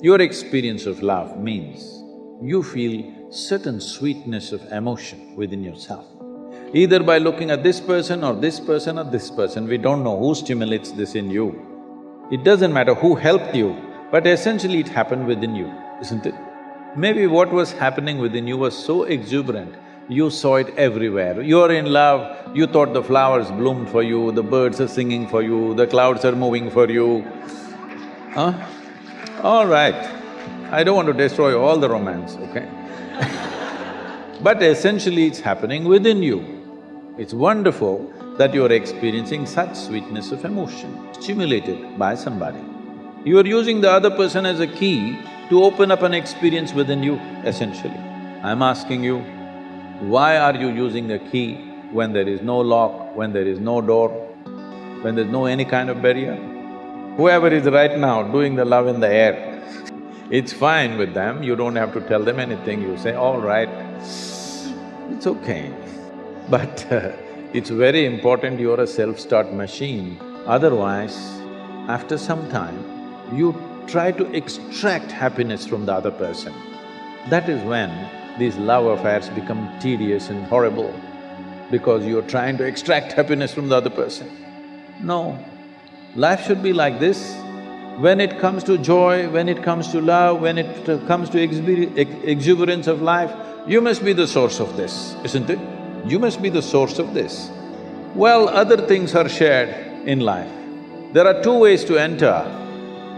Your experience of love means you feel certain sweetness of emotion within yourself. Either by looking at this person or this person or this person, we don't know who stimulates this in you. It doesn't matter who helped you, but essentially it happened within you, isn't it? Maybe what was happening within you was so exuberant, you saw it everywhere. You're in love, you thought the flowers bloomed for you, the birds are singing for you, the clouds are moving for you. Huh? All right, I don't want to destroy all the romance, okay? But essentially it's happening within you. It's wonderful that you're experiencing such sweetness of emotion, stimulated by somebody. You are using the other person as a key to open up an experience within you, essentially. I'm asking you, why are you using a key when there is no lock, when there is no door, when there's no any kind of barrier? Whoever is right now doing the love in the air, it's fine with them, you don't have to tell them anything, you say, all right, it's okay. But it's very important you're a self-start machine, otherwise, after some time, you try to extract happiness from the other person. That is when these love affairs become tedious and horrible, because you're trying to extract happiness from the other person. No, life should be like this. When it comes to joy, when it comes to love, when it comes to exuberance of life, you must be the source of this, isn't it? You must be the source of this. Well, other things are shared in life. There are two ways to enter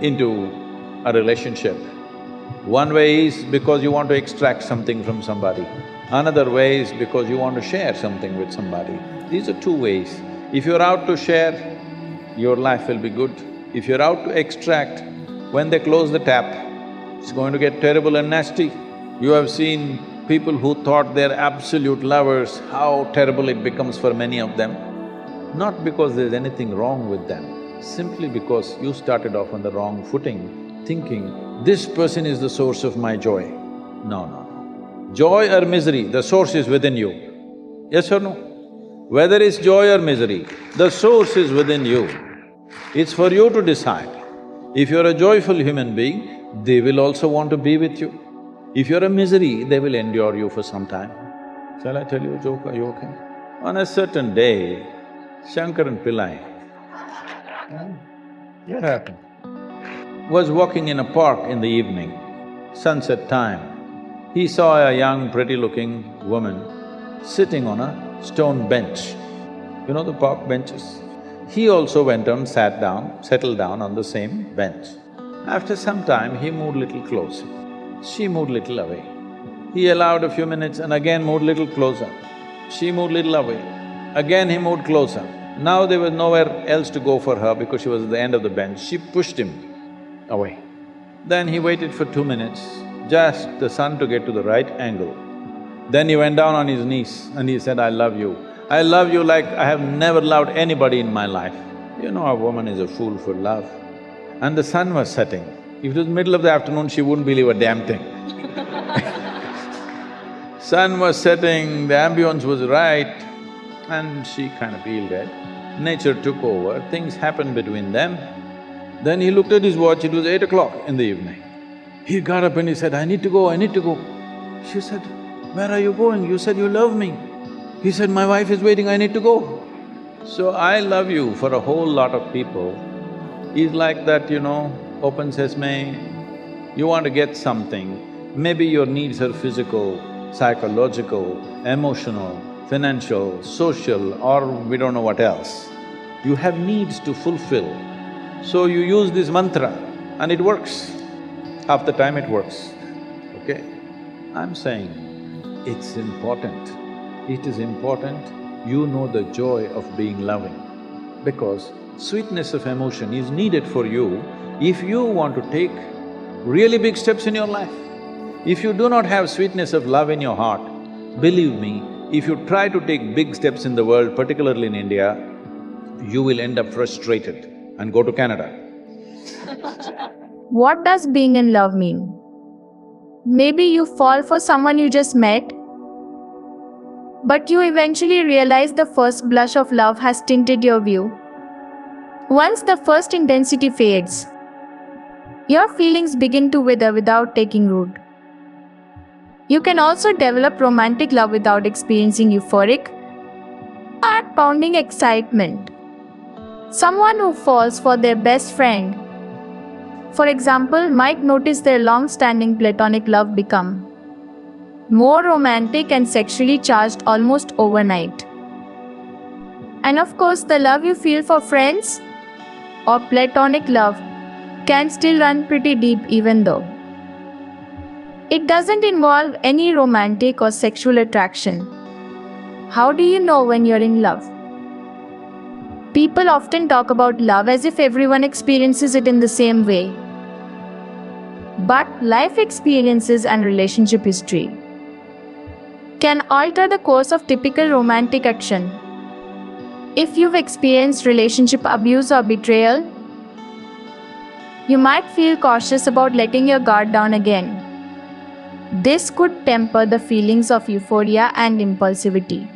into a relationship. One way is because you want to extract something from somebody. Another way is because you want to share something with somebody. These are two ways. If you're out to share, your life will be good. If you're out to extract, when they close the tap, it's going to get terrible and nasty. You have seen people who thought they're absolute lovers, how terrible it becomes for many of them. Not because there's anything wrong with them, simply because you started off on the wrong footing, thinking, this person is the source of my joy. No, no, no. Joy or misery, the source is within you. Yes or no? Whether it's joy or misery, the source is within you. It's for you to decide. If you're a joyful human being, they will also want to be with you. If you're a misery, they will endure you for some time. Shall I tell you a joke, are you okay? On a certain day, Shankaran Pillai, what happened? Was walking in a park in the evening, sunset time. He saw a young, pretty-looking woman sitting on a stone bench. You know the park benches? He also went and sat down, settled down on the same bench. After some time, he moved little closer. She moved little away. He allowed a few minutes and again moved little closer. She moved little away. Again he moved closer. Now there was nowhere else to go for her because she was at the end of the bench. She pushed him away. Then he waited for 2 minutes, just the sun to get to the right angle. Then he went down on his knees and he said, I love you. I love you like I have never loved anybody in my life. You know, a woman is a fool for love. And the sun was setting. If it was middle of the afternoon, she wouldn't believe a damn thing. Sun was setting, the ambience was right, and she kind of yielded. Nature took over, things happened between them. Then he looked at his watch, it was 8 o'clock in the evening. He got up and he said, I need to go, I need to go. She said, where are you going? You said you love me. He said, my wife is waiting, I need to go. So, I love you for a whole lot of people is like that, you know, open sesame, you want to get something, maybe your needs are physical, psychological, emotional, financial, social, or we don't know what else. You have needs to fulfill, so you use this mantra and it works. Half the time it works, okay? I'm saying it's important. It is important you know the joy of being loving, because sweetness of emotion is needed for you if you want to take really big steps in your life. If you do not have sweetness of love in your heart, believe me, if you try to take big steps in the world, particularly in India, you will end up frustrated and go to Canada. What does being in love mean? Maybe you fall for someone you just met, but you eventually realize the first blush of love has tinted your view. Once the first intensity fades, Your feelings begin to wither without taking root. You can also develop romantic love without experiencing euphoric, heart-pounding excitement. Someone who falls for their best friend, for example, might notice their long-standing platonic love become more romantic and sexually charged almost overnight. And of course, the love you feel for friends or platonic love can still run pretty deep even though it doesn't involve any romantic or sexual attraction. How do you know when you're in love? People often talk about love as if everyone experiences it in the same way. But life experiences and relationship history can alter the course of typical romantic action. If you've experienced relationship abuse or betrayal, you might feel cautious about letting your guard down again. This could temper the feelings of euphoria and impulsivity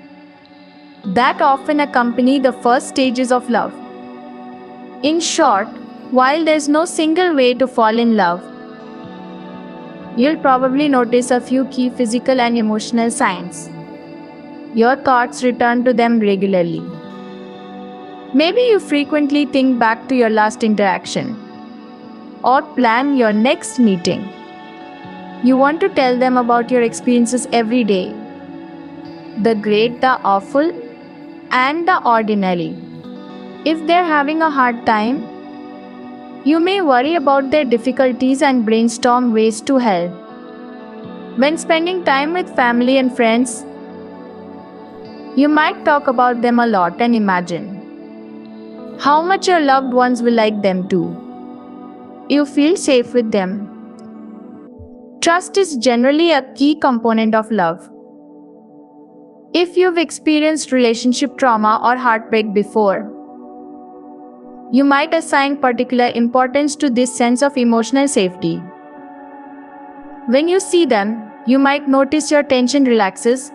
that often accompany the first stages of love. In short, while there's no single way to fall in love, you'll probably notice a few key physical and emotional signs. Your thoughts return to them regularly. Maybe you frequently think back to your last interaction or plan your next meeting. You want to tell them about your experiences every day, the great, the awful, and the ordinary. If they're having a hard time, you may worry about their difficulties and brainstorm ways to help. When spending time with family and friends, you might talk about them a lot and imagine how much your loved ones will like them too. You feel safe with them. Trust is generally a key component of love. If you've experienced relationship trauma or heartbreak before, you might assign particular importance to this sense of emotional safety. When you see them, you might notice your tension relaxes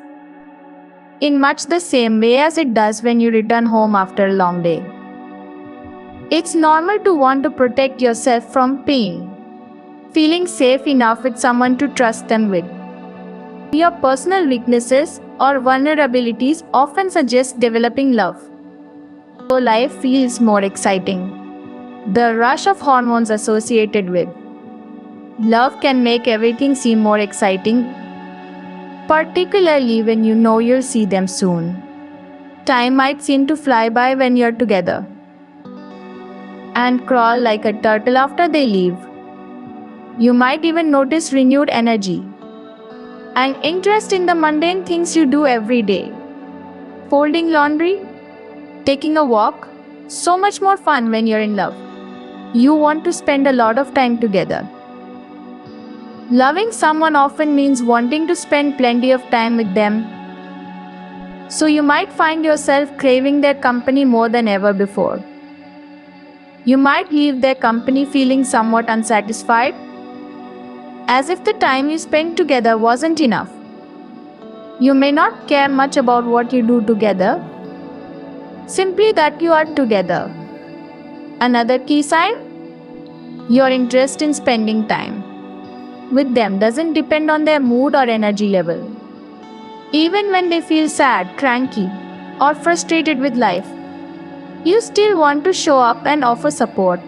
in much the same way as it does when you return home after a long day. It's normal to want to protect yourself from pain. Feeling safe enough with someone to trust them with your personal weaknesses or vulnerabilities often suggest developing love. So life feels more exciting. The rush of hormones associated with love can make everything seem more exciting, particularly when you know you'll see them soon. Time might seem to fly by when you're together and crawl like a turtle after they leave. You might even notice renewed energy and interest in the mundane things you do every day. Folding laundry, taking a walk, so much more fun when you're in love. You want to spend a lot of time together. Loving someone often means wanting to spend plenty of time with them. So you might find yourself craving their company more than ever before. You might leave their company feeling somewhat unsatisfied, as if the time you spent together wasn't enough. You may not care much about what you do together, simply that you are together. Another key sign? Your interest in spending time with them doesn't depend on their mood or energy level. Even when they feel sad, cranky, or frustrated with life, you still want to show up and offer support.